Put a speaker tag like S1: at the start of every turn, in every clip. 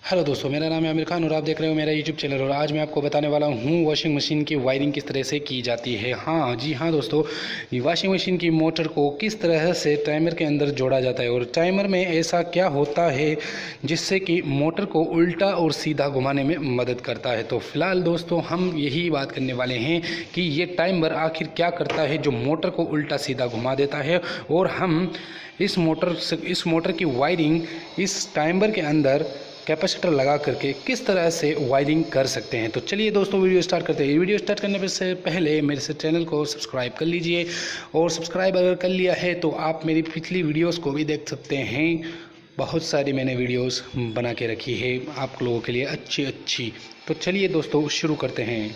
S1: Hello दोस्तों, मेरा नाम है आमिर खान और आप देख रहे हो मेरा यूट्यूब चैनल। और आज मैं आपको बताने वाला हूँ वॉशिंग मशीन की वायरिंग किस तरह से की जाती है। हाँ जी हाँ दोस्तों, ये वॉशिंग मशीन की मोटर को किस तरह से टाइमर के अंदर जोड़ा जाता है और टाइमर में ऐसा क्या होता है जिससे कि मोटर को उल्टा और सीधा घुमाने में मदद करता है। तो फिलहाल दोस्तों हम यही बात करने वाले हैं कि ये टाइमर आखिर क्या करता है जो मोटर को उल्टा सीधा घुमा देता है, और हम इस मोटर की वायरिंग इस टाइमर के अंदर कैपेसिटर लगा करके किस तरह से वायरिंग कर सकते हैं। तो चलिए दोस्तों वीडियो स्टार्ट करते हैं। वीडियो स्टार्ट करने से पहले मेरे से चैनल को सब्सक्राइब कर लीजिए, और सब्सक्राइब अगर कर लिया है तो आप मेरी पिछली वीडियोस को भी देख सकते हैं। बहुत सारी मैंने वीडियोस बना के रखी है आप लोगों के लिए अच्छी। तो चलिए दोस्तों शुरू करते हैं।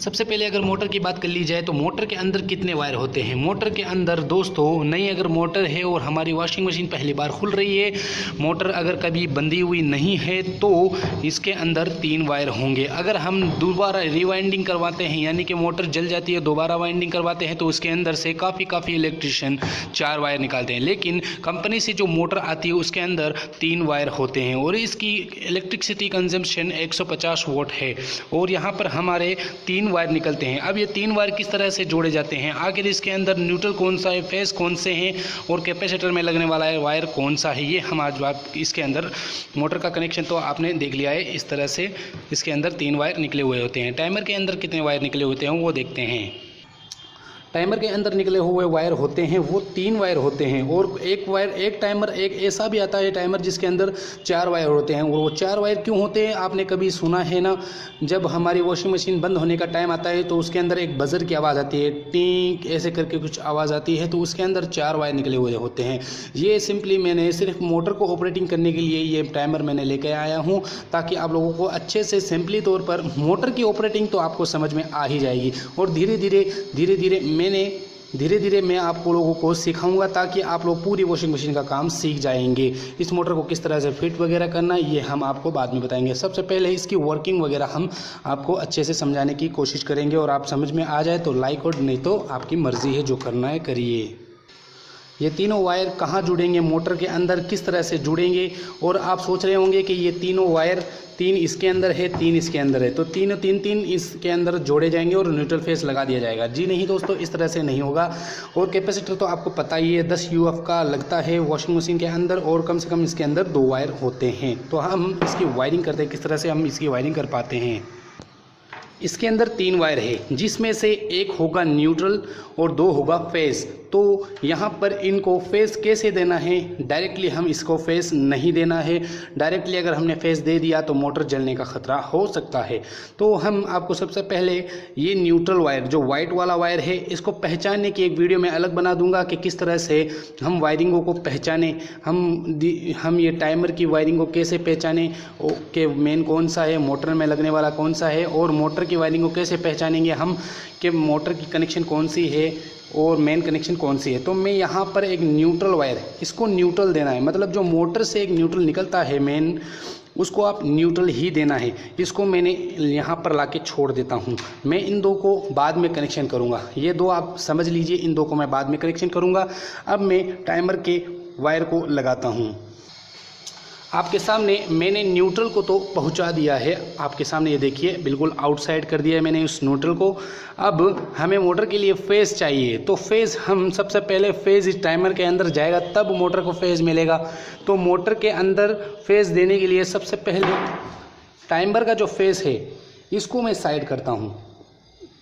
S1: सबसे पहले अगर मोटर की बात कर ली जाए तो मोटर के अंदर कितने वायर होते हैं। मोटर के अंदर दोस्तों नई अगर मोटर है और हमारी वॉशिंग मशीन पहली बार खुल रही है, मोटर अगर कभी बंधी हुई नहीं है, तो इसके अंदर 3 वायर होंगे। अगर हम दोबारा रिवाइंडिंग करवाते हैं यानी कि मोटर जल जाती है दोबारा वाइंडिंग करवाते हैं तो उसके अंदर से काफ़ी इलेक्ट्रिशियन 4 वायर निकालते हैं। लेकिन कंपनी से जो मोटर आती है उसके अंदर 3 वायर होते हैं और इसकी इलेक्ट्रिसिटी कंजम्पशन 150 वोट है और यहाँ पर हमारे 3 वायर निकलते हैं। अब ये 3 वायर किस तरह से जोड़े जाते हैं, आखिर इसके अंदर न्यूट्रल कौन सा है, फेस कौन से हैं और कैपेसिटर में लगने वाला है वायर कौन सा है, ये हम आज बात इसके अंदर मोटर का कनेक्शन तो आपने देख लिया है। इस तरह से इसके अंदर 3 वायर निकले हुए होते हैं। टाइमर के अंदर कितने वायर निकले होते हैं वो देखते हैं। टाइमर के अंदर निकले हुए वायर होते हैं वो 3 वायर होते हैं, और एक टाइमर एक ऐसा भी आता है टाइमर जिसके अंदर 4 वायर होते हैं। वो 4 वायर क्यों होते हैं आपने कभी सुना है ना, जब हमारी वॉशिंग मशीन बंद होने का टाइम आता है तो उसके अंदर एक बजर की आवाज़ आती है, टीक ऐसे करके कुछ आवाज़ आती है, तो उसके अंदर 4 वायर निकले हुए होते हैं। ये सिंपली मैंने सिर्फ मोटर को ऑपरेटिंग करने के लिए ये टाइमर मैंने लेकर आया हूँ, ताकि आप लोगों को अच्छे से सिंपली तौर पर मोटर की ऑपरेटिंग तो आपको समझ में आ ही जाएगी। और धीरे धीरे मैं आप लोगों को सिखाऊंगा ताकि आप लोग पूरी वॉशिंग मशीन का काम सीख जाएंगे। इस मोटर को किस तरह से फिट वगैरह करना ये हम आपको बाद में बताएंगे। सबसे पहले इसकी वर्किंग वगैरह हम आपको अच्छे से समझाने की कोशिश करेंगे, और आप समझ में आ जाए तो लाइक, और नहीं तो आपकी मर्ज़ी है, जो करना है करिए। ये तीनों वायर कहाँ जुड़ेंगे, मोटर के अंदर किस तरह से जुड़ेंगे, और आप सोच रहे होंगे कि ये तीनों वायर 3 इसके अंदर है 3 इसके अंदर है, तो तीन इसके अंदर जोड़े जाएंगे और न्यूट्रल फेस लगा दिया जाएगा। जी नहीं दोस्तों, इस तरह से नहीं होगा। और कैपेसिटर तो आपको पता ही है 10 UF का लगता है वॉशिंग मशीन के अंदर, और कम से कम इसके अंदर 2 वायर होते हैं। तो हम इसकी वायरिंग करते हैं, किस तरह से हम इसकी वायरिंग कर पाते हैं। इसके अंदर 3 वायर है जिसमें से एक होगा न्यूट्रल और 2 होगा फेस। तो यहाँ पर इनको फेस कैसे देना है, डायरेक्टली हम इसको फेस नहीं देना है। डायरेक्टली अगर हमने फेस दे दिया तो मोटर जलने का ख़तरा हो सकता है। तो हम आपको सबसे पहले ये न्यूट्रल वायर जो वाइट वाला वायर है इसको पहचानने की एक वीडियो में अलग बना दूंगा कि किस तरह से हम वायरिंगों को पहचाने, हम ये टाइमर की वायरिंग को कैसे पहचाने कि मेन कौन सा है, मोटर में लगने वाला कौन सा है, और मोटर की वायरिंग को कैसे पहचानेंगे हम कि मोटर की कनेक्शन कौन सी है और मेन कनेक्शन कौन सी है। तो मैं यहाँ पर एक न्यूट्रल वायर, इसको न्यूट्रल देना है, मतलब जो मोटर से एक न्यूट्रल निकलता है मेन, उसको आप न्यूट्रल ही देना है। इसको मैंने यहाँ पर लाके छोड़ देता हूँ। मैं इन 2 को बाद में कनेक्शन करूँगा, ये 2 आप समझ लीजिए, इन 2 को मैं बाद में कनेक्शन करूँगा। अब मैं टाइमर के वायर को लगाता हूँ। आपके सामने मैंने न्यूट्रल को तो पहुंचा दिया है, आपके सामने ये देखिए बिल्कुल आउटसाइड कर दिया है मैंने उस न्यूट्रल को। अब हमें मोटर के लिए फेज चाहिए, तो फेज हम सबसे पहले फेज इस टाइमर के अंदर जाएगा तब मोटर को फेज मिलेगा। तो मोटर के अंदर फेज देने के लिए सबसे पहले टाइमर का जो फेज है इसको मैं साइड करता हूँ।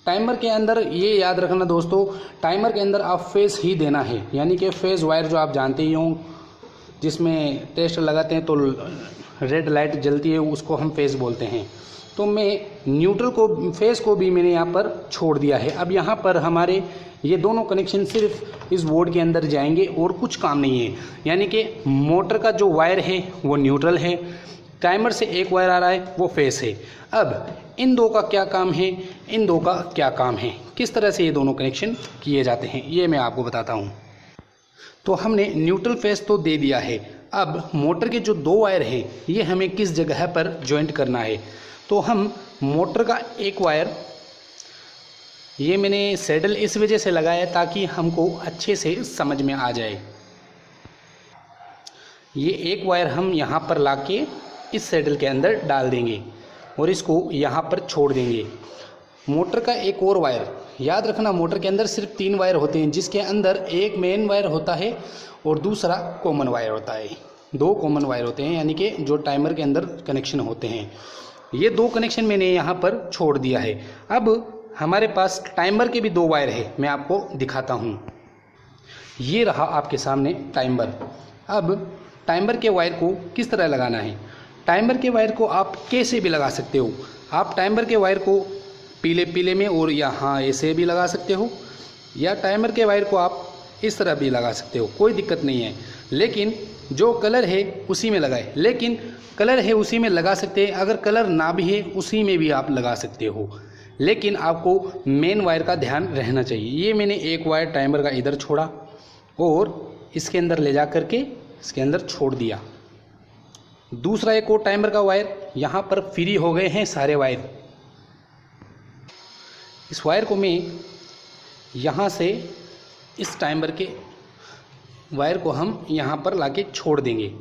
S1: टाइमर के अंदर ये याद रखना दोस्तों, टाइमर के अंदर आप फेज ही देना है, यानी कि फेज वायर जो आप जानते ही हों जिसमें टेस्ट लगाते हैं तो रेड लाइट जलती है, उसको हम फेस बोलते हैं। तो मैं न्यूट्रल को फेस को भी मैंने यहाँ पर छोड़ दिया है। अब यहाँ पर हमारे ये दोनों कनेक्शन सिर्फ इस बोर्ड के अंदर जाएंगे और कुछ काम नहीं है, यानी कि मोटर का जो वायर है वो न्यूट्रल है, टाइमर से एक वायर आ रहा है वो फेस है। अब इन 2 का क्या काम है, इन 2 का क्या काम है, किस तरह से ये दोनों कनेक्शन किए जाते हैं ये मैं आपको बताता हूँ। तो हमने न्यूट्रल फेस तो दे दिया है। अब मोटर के जो 2 वायर हैं ये हमें किस जगह पर जॉइंट करना है। तो हम मोटर का एक वायर, ये मैंने सैडल इस वजह से लगाया ताकि हमको अच्छे से समझ में आ जाए। ये एक वायर हम यहाँ पर लाके इस सैडल के अंदर डाल देंगे और इसको यहाँ पर छोड़ देंगे। मोटर का एक और वायर, याद रखना मोटर के अंदर सिर्फ 3 वायर होते हैं, जिसके अंदर एक मेन वायर होता है और दूसरा कॉमन वायर होता है। 2 कॉमन वायर होते हैं, यानी कि जो टाइमर के अंदर कनेक्शन होते हैं। ये 2 कनेक्शन मैंने यहाँ पर छोड़ दिया है। अब हमारे पास टाइमर के भी 2 वायर है, मैं आपको दिखाता हूँ। ये रहा आपके सामने टाइमर। अब टाइमर के वायर को किस तरह लगाना है? टाइमर के वायर को आप कैसे भी लगा सकते हो। आप टाइमर के वायर को पीले में और यहाँ ऐसे भी लगा सकते हो, या टाइमर के वायर को आप इस तरह भी लगा सकते हो, कोई दिक्कत नहीं है। लेकिन जो कलर है उसी में लगाए, लेकिन कलर है उसी में लगा सकते हैं। अगर कलर ना भी है उसी में भी आप लगा सकते हो, लेकिन आपको मेन वायर का ध्यान रहना चाहिए। ये मैंने एक वायर टाइमर का इधर छोड़ा और इसके अंदर ले जा करके इसके अंदर छोड़ दिया। दूसरा एक और टाइमर का वायर, यहाँ पर फ्री हो गए हैं सारे वायर। इस वायर को मैं यहाँ से इस टाइमर के वायर को हम यहाँ पर लाके छोड़ देंगे।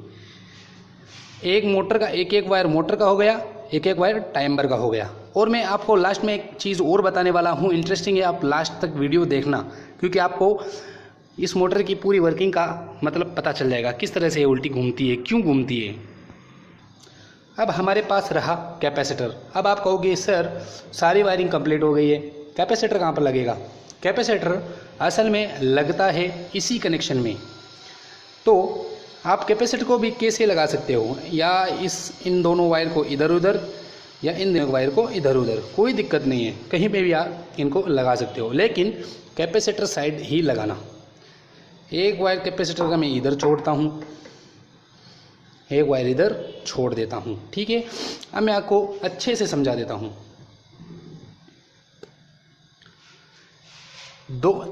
S1: एक मोटर का एक वायर मोटर का हो गया, एक वायर टाइमर का हो गया। और मैं आपको लास्ट में एक चीज़ और बताने वाला हूँ, इंटरेस्टिंग है, आप लास्ट तक वीडियो देखना, क्योंकि आपको इस मोटर की पूरी वर्किंग का मतलब पता चल जाएगा, किस तरह से ये उल्टी घूमती है, क्यों घूमती है। अब हमारे पास रहा कैपेसिटर। अब आप कहोगे सर सारी वायरिंग कंप्लीट हो गई है, कैपेसिटर कहाँ पर लगेगा? कैपेसिटर असल में लगता है इसी कनेक्शन में। तो आप कैपेसिटर को भी कैसे लगा सकते हो, या इन दोनों वायर को इधर उधर, या इन दोनों वायर को इधर उधर, कोई दिक्कत नहीं है, कहीं पे भी आप इनको लगा सकते हो, लेकिन कैपेसिटर साइड ही लगाना। एक वायर कैपेसिटर का मैं इधर छोड़ता हूँ, एक वायर इधर छोड़ देता हूँ, ठीक है। अब मैं आपको अच्छे से समझा देता हूँ।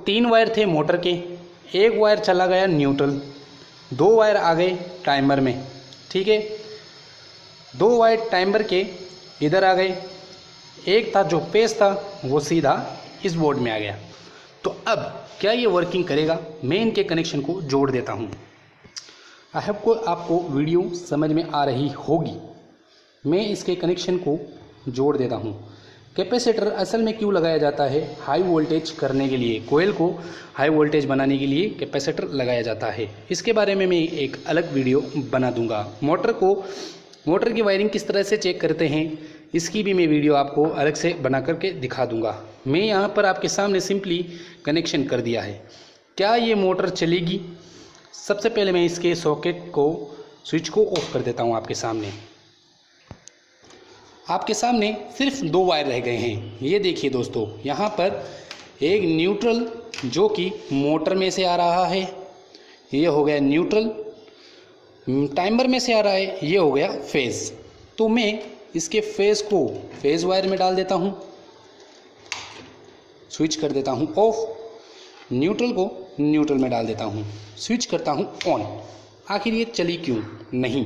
S1: 3 वायर थे मोटर के, एक वायर चला गया न्यूट्रल, 2 वायर आ गए टाइमर में, ठीक है। 2 वायर टाइमर के इधर आ गए, एक था जो पेज था वो सीधा इस बोर्ड में आ गया। तो अब क्या ये वर्किंग करेगा? मैं इनके कनेक्शन को जोड़ देता हूँ। आई होप को आपको वीडियो समझ में आ रही होगी। मैं इसके कनेक्शन को जोड़ देता हूँ। कैपेसिटर असल में क्यों लगाया जाता है? हाई वोल्टेज करने के लिए, कोयल को हाई वोल्टेज बनाने के लिए कैपेसिटर लगाया जाता है। इसके बारे में मैं एक अलग वीडियो बना दूंगा। मोटर की वायरिंग किस तरह से चेक करते हैं, इसकी भी मैं वीडियो आपको अलग से बना करके दिखा दूंगा। मैं यहाँ पर आपके सामने सिंपली कनेक्शन कर दिया है। क्या ये मोटर चलेगी? सबसे पहले मैं इसके सॉकेट को, स्विच को ऑफ कर देता हूँ। आपके सामने सिर्फ 2 वायर रह गए हैं। ये देखिए दोस्तों, यहाँ पर एक न्यूट्रल जो कि मोटर में से आ रहा है, ये हो गया न्यूट्रल। टाइमर में से आ रहा है, ये हो गया फेज़। तो मैं इसके फेज़ को फेज़ वायर में डाल देता हूँ, स्विच कर देता हूँ ऑफ। न्यूट्रल को न्यूट्रल में डाल देता हूँ, स्विच करता हूँ ऑन। आखिर ये चली क्यों नहीं,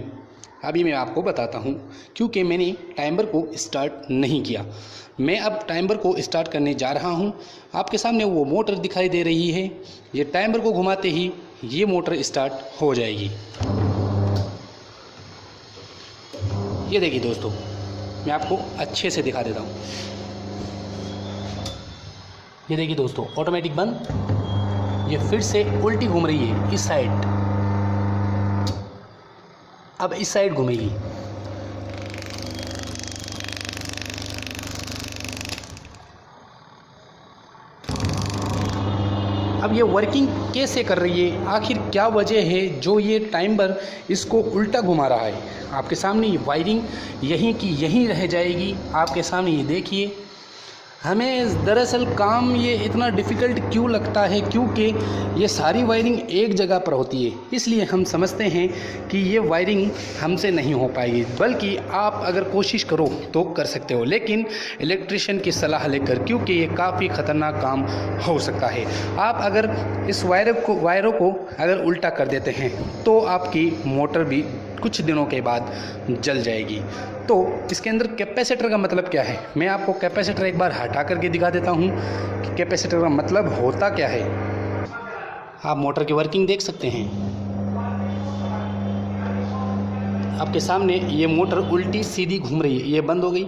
S1: अभी मैं आपको बताता हूँ। क्योंकि मैंने टाइमर को स्टार्ट नहीं किया। मैं अब टाइमर को स्टार्ट करने जा रहा हूँ। आपके सामने वो मोटर दिखाई दे रही है, ये टाइमर को घुमाते ही ये मोटर स्टार्ट हो जाएगी। ये देखिए दोस्तों, मैं आपको अच्छे से दिखा देता हूँ। ये देखिए दोस्तों, ऑटोमेटिक बंद। ये फिर से उल्टी घूम रही है इस साइड, अब इस साइड घूमेगी। अब ये वर्किंग कैसे कर रही है, आखिर क्या वजह है जो ये टाइमर इसको उल्टा घुमा रहा है? आपके सामने ये वायरिंग यहीं की यहीं रह जाएगी। आपके सामने ये देखिए। हमें दरअसल काम ये इतना डिफ़िकल्ट क्यों लगता है? क्योंकि ये सारी वायरिंग एक जगह पर होती है, इसलिए हम समझते हैं कि ये वायरिंग हमसे नहीं हो पाएगी। बल्कि आप अगर कोशिश करो तो कर सकते हो, लेकिन इलेक्ट्रिशियन की सलाह लेकर, क्योंकि ये काफ़ी ख़तरनाक काम हो सकता है। आप अगर इस वायरों को अगर उल्टा कर देते हैं तो आपकी मोटर भी कुछ दिनों के बाद जल जाएगी। तो इसके अंदर कैपेसिटर का मतलब क्या है, मैं आपको कैपेसिटर एक बार हटा करके दिखा देता हूँ कि कैपेसिटर का मतलब होता क्या है। आप मोटर की वर्किंग देख सकते हैं। आपके सामने ये मोटर उल्टी सीधी घूम रही है, ये बंद हो गई,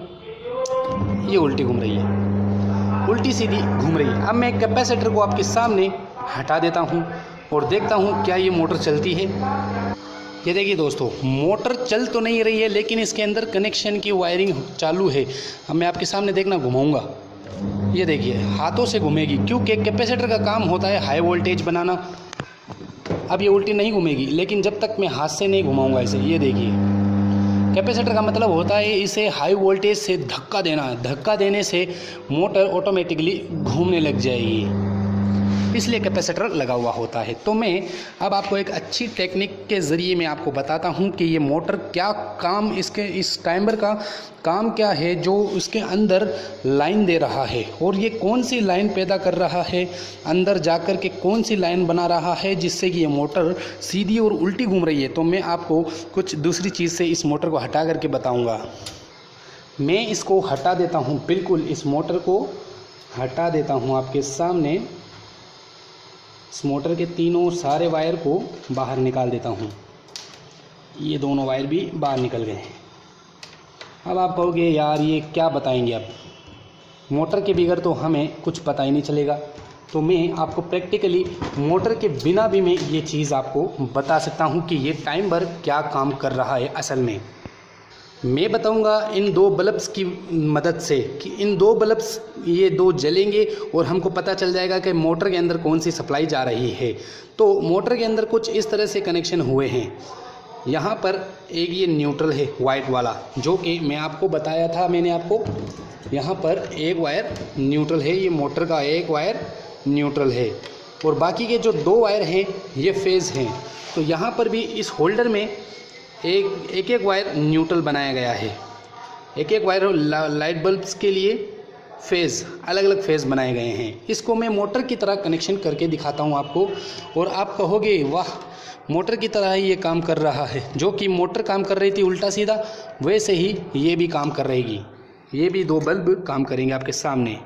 S1: ये उल्टी घूम रही है, उल्टी सीधी घूम रही है। अब मैं कैपेसिटर को आपके सामने हटा देता हूँ और देखता हूँ क्या ये मोटर चलती है। ये देखिए दोस्तों, मोटर चल तो नहीं रही है लेकिन इसके अंदर कनेक्शन की वायरिंग चालू है। अब मैं आपके सामने देखना घुमाऊँगा, ये देखिए हाथों से घूमेगी क्योंकि कैपेसिटर का काम होता है हाई वोल्टेज बनाना। अब ये उल्टी नहीं घूमेगी लेकिन जब तक मैं हाथ से नहीं घुमाऊंगा इसे, ये देखिए कैपेसिटर का मतलब होता है इसे हाई वोल्टेज से धक्का देना, धक्का देने से मोटर ऑटोमेटिकली घूमने लग जाएगी, इसलिए कैपेसिटर लगा हुआ होता है। तो मैं अब आपको एक अच्छी टेक्निक के ज़रिए मैं आपको बताता हूँ कि ये मोटर क्या काम, इसके इस टाइमर का काम क्या है जो उसके अंदर लाइन दे रहा है और ये कौन सी लाइन पैदा कर रहा है, अंदर जाकर के कौन सी लाइन बना रहा है जिससे कि ये मोटर सीधी और उल्टी घूम रही है। तो मैं आपको कुछ दूसरी चीज़ से इस मोटर को हटा करके बताऊँगा। मैं इसको हटा देता हूँ, बिल्कुल इस मोटर को हटा देता हूँ आपके सामने। इस मोटर के तीनों सारे वायर को बाहर निकाल देता हूँ, ये दोनों वायर भी बाहर निकल गए हैं। अब आप कहोगे यार ये क्या बताएंगे, अब मोटर के बगैर तो हमें कुछ पता ही नहीं चलेगा। तो मैं आपको प्रैक्टिकली मोटर के बिना भी मैं ये चीज़ आपको बता सकता हूँ कि ये टाइमर क्या काम कर रहा है। असल में मैं बताऊंगा इन दो बल्ब्स की मदद से कि इन दो बल्ब्स ये दो जलेंगे और हमको पता चल जाएगा कि मोटर के अंदर कौन सी सप्लाई जा रही है। तो मोटर के अंदर कुछ इस तरह से कनेक्शन हुए हैं। यहाँ पर एक ये न्यूट्रल है वाइट वाला, जो कि मैं आपको बताया था, मैंने आपको यहाँ पर एक वायर न्यूट्रल है, ये मोटर का एक वायर न्यूट्रल है और बाकी के जो दो वायर हैं ये फेज़ हैं। तो यहाँ पर भी इस होल्डर में एक वायर न्यूट्रल बनाया गया है, एक वायर लाइट बल्ब्स के लिए फेज़, अलग अलग फेज़ बनाए गए हैं। इसको मैं मोटर की तरह कनेक्शन करके दिखाता हूँ आपको और आप कहोगे वाह मोटर की तरह ही ये काम कर रहा है। जो कि मोटर काम कर रही थी उल्टा सीधा, वैसे ही ये भी काम कर रहेगी। ये भी दो बल्ब काम करेंगे आपके सामने।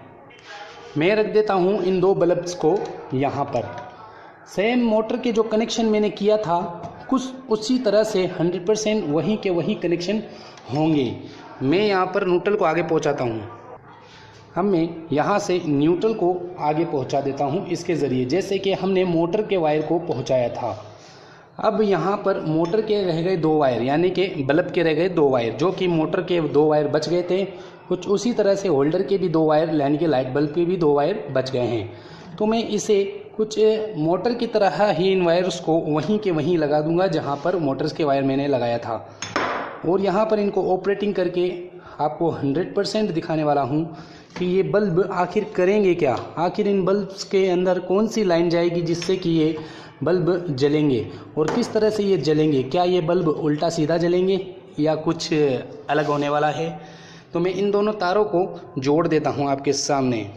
S1: मैं रख देता हूँ इन दो बल्ब्स को यहाँ पर। सेम मोटर के जो कनेक्शन मैंने किया था कुछ उसी तरह से 100% वहीं के वहीं कनेक्शन होंगे। मैं यहाँ पर न्यूट्रल को आगे पहुँचाता हूँ। हम मैं यहाँ से न्यूट्रल को आगे पहुँचा देता हूँ इसके ज़रिए, जैसे कि हमने मोटर के वायर को पहुँचाया था। अब यहाँ पर मोटर के रह गए दो वायर, यानी कि बल्ब के रह गए दो वायर, जो कि मोटर के दो वायर बच गए थे। कुछ उसी तरह से होल्डर के भी दो वायर, यानी कि लाइट बल्ब के भी दो वायर बच गए हैं। तो मैं इसे कुछ मोटर की तरह ही इन वायर्स को वहीं के वहीं लगा दूंगा जहाँ पर मोटर्स के वायर मैंने लगाया था, और यहाँ पर इनको ऑपरेटिंग करके आपको 100% दिखाने वाला हूँ कि ये बल्ब आखिर करेंगे क्या, आखिर इन बल्ब्स के अंदर कौन सी लाइन जाएगी जिससे कि ये बल्ब जलेंगे और किस तरह से ये जलेंगे। क्या ये बल्ब उल्टा सीधा जलेंगे या कुछ अलग होने वाला है। तो मैं इन दोनों तारों को जोड़ देता हूँ आपके सामने।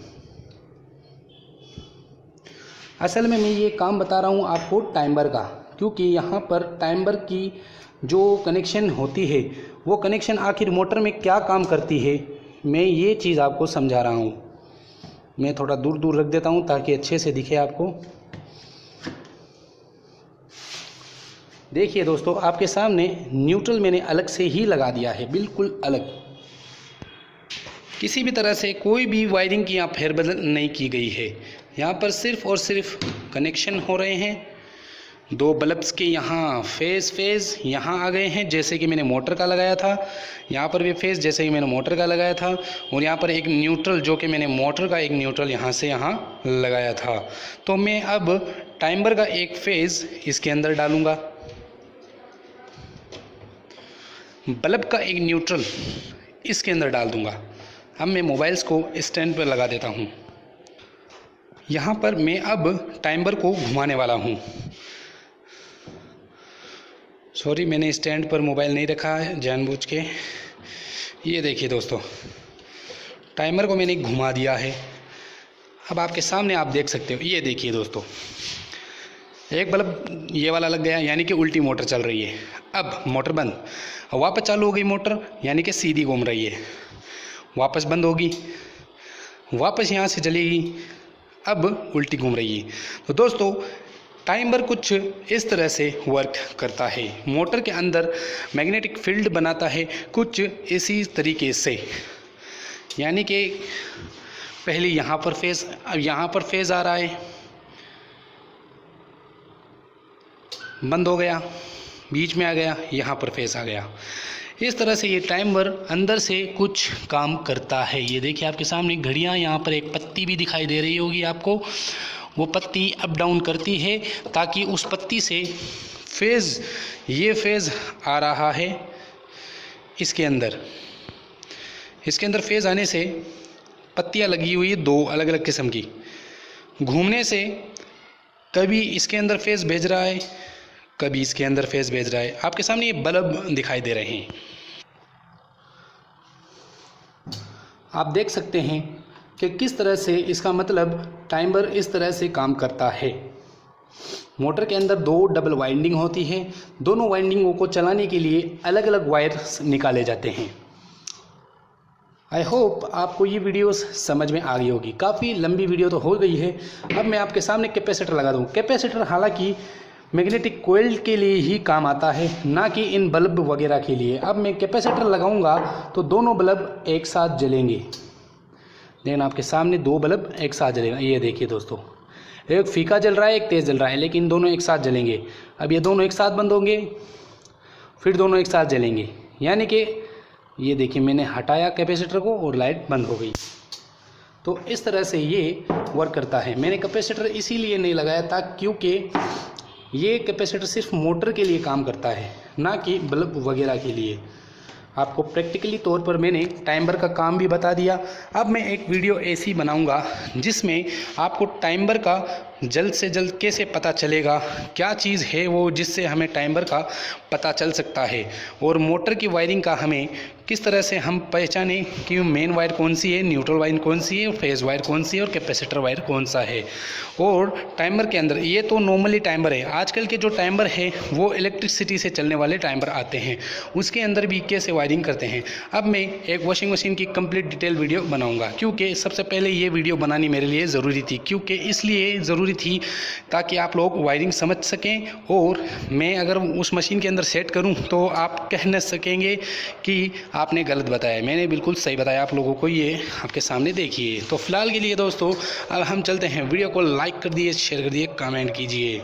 S1: असल में मैं ये काम बता रहा हूँ आपको टाइमर का, क्योंकि यहाँ पर टाइमर की जो कनेक्शन होती है वो कनेक्शन आखिर मोटर में क्या काम करती है, मैं ये चीज़ आपको समझा रहा हूँ। मैं थोड़ा दूर दूर रख देता हूँ ताकि अच्छे से दिखे आपको। देखिए दोस्तों, आपके सामने न्यूट्रल मैंने अलग से ही लगा दिया है, बिल्कुल अलग, किसी भी तरह से कोई भी वायरिंग की यहाँ फेरबदल नहीं की गई है। यहाँ पर सिर्फ और सिर्फ कनेक्शन हो रहे हैं। दो बल्ब्स के यहाँ फेज़ यहाँ आ गए हैं, जैसे कि मैंने मोटर का लगाया था। यहाँ पर भी फेज़ जैसे कि मैंने मोटर का लगाया था, और यहाँ पर एक न्यूट्रल जो कि मैंने मोटर का एक न्यूट्रल यहाँ से यहाँ लगाया था। तो मैं अब टाइमर का एक फेज़ इसके अंदर डालूँगा, बल्ब का एक न्यूट्रल इसके अंदर डाल दूँगा। अब मैं मोबाइल्स को स्टैंड पर लगा देता हूँ। यहाँ पर मैं अब टाइमर को घुमाने वाला हूँ। सॉरी, मैंने स्टैंड पर मोबाइल नहीं रखा है जानबूझ के। ये देखिए दोस्तों, टाइमर को मैंने घुमा दिया है। अब आपके सामने आप देख सकते हो, ये देखिए दोस्तों, एक बल्ब ये वाला लग गया, यानी कि उल्टी मोटर चल रही है। अब मोटर बंद, वापस चालू हो गई मोटर, यानी कि सीधी घूम रही है। वापस बंद होगी, वापस यहाँ से चलेगी, अब उल्टी घूम रही है। तो दोस्तों, टाइमर कुछ इस तरह से वर्क करता है। मोटर के अंदर मैग्नेटिक फील्ड बनाता है कुछ इसी तरीके से, यानी कि पहले यहाँ पर फेज, अब यहाँ पर फेज आ रहा है, बंद हो गया, बीच में आ गया, यहाँ पर फेज आ गया। इस तरह से ये टाइमर अंदर से कुछ काम करता है। ये देखिए आपके सामने घड़ियाँ, यहाँ पर एक पत्ती भी दिखाई दे रही होगी आपको, वो पत्ती अप डाउन करती है ताकि उस पत्ती से फेज, ये फेज आ रहा है इसके अंदर, इसके अंदर फेज आने से पत्तियाँ लगी हुई है दो अलग अलग किस्म की, घूमने से कभी इसके अंदर फेज भेज रहा है, कभी इसके अंदर फेज भेज रहा है। आपके सामने ये बल्ब दिखाई दे रहे हैं, आप देख सकते हैं कि किस तरह से इसका मतलब टाइमर इस तरह से काम करता है। मोटर के अंदर दो डबल वाइंडिंग होती है, दोनों वाइंडिंगों को चलाने के लिए अलग अलग वायर्स निकाले जाते हैं। आई होप आपको ये वीडियो समझ में आ गई होगी। काफ़ी लंबी वीडियो तो हो गई है। अब मैं आपके सामने कैपेसिटर लगा दूँ। कैपेसिटर हालांकि मैग्नेटिक कोयल के लिए ही काम आता है, ना कि इन बल्ब वगैरह के लिए। अब मैं कैपेसिटर लगाऊंगा तो दोनों बल्ब एक साथ जलेंगे। लेकिन आपके सामने दो बल्ब एक साथ जलेगा, ये देखिए दोस्तों, एक फीका जल रहा है, एक तेज़ जल रहा है, लेकिन दोनों एक साथ जलेंगे। अब ये दोनों एक साथ बंद होंगे, फिर दोनों एक साथ जलेंगे, यानी कि ये देखिए मैंने हटाया कैपेसिटर को और लाइट बंद हो गई। तो इस तरह से ये वर्क करता है। मैंने कैपेसिटर इसीलिए नहीं लगाया था क्योंकि ये कैपेसिटर सिर्फ मोटर के लिए काम करता है, ना कि बल्ब वगैरह के लिए। आपको प्रैक्टिकली तौर पर मैंने टाइमर का काम भी बता दिया। अब मैं एक वीडियो ऐसी बनाऊंगा जिसमें आपको टाइमर का जल्द से जल्द कैसे पता चलेगा, क्या चीज़ है वो जिससे हमें टाइमर का पता चल सकता है, और मोटर की वायरिंग का हमें किस तरह से हम पहचानें कि मेन वायर कौन सी है, न्यूट्रल वायर कौन सी है, फेज वायर कौन सी है और कैपेसिटर वायर कौन सा है। और टाइमर के अंदर ये तो नॉर्मली टाइमर है, आजकल के जो टाइमर है वो इलेक्ट्रिसिटी से चलने वाले टाइमर आते हैं, उसके अंदर भी कैसे वायरिंग करते हैं। अब मैं एक वॉशिंग मशीन की कंप्लीट डिटेल वीडियो बनाऊंगा, क्योंकि सबसे पहले ये वीडियो बनानी मेरे लिए ज़रूरी थी, क्योंकि इसलिए ज़रूरी थी ताकि आप लोग वायरिंग समझ सकें, और मैं अगर उस मशीन के अंदर सेट करूं तो आप कह न सकेंगे कि आपने गलत बताया, मैंने बिल्कुल सही बताया आप लोगों को। ये आपके सामने देखिए। तो फिलहाल के लिए दोस्तों अब हम चलते हैं, वीडियो को लाइक कर दिए, शेयर कर दिए, कमेंट कीजिए।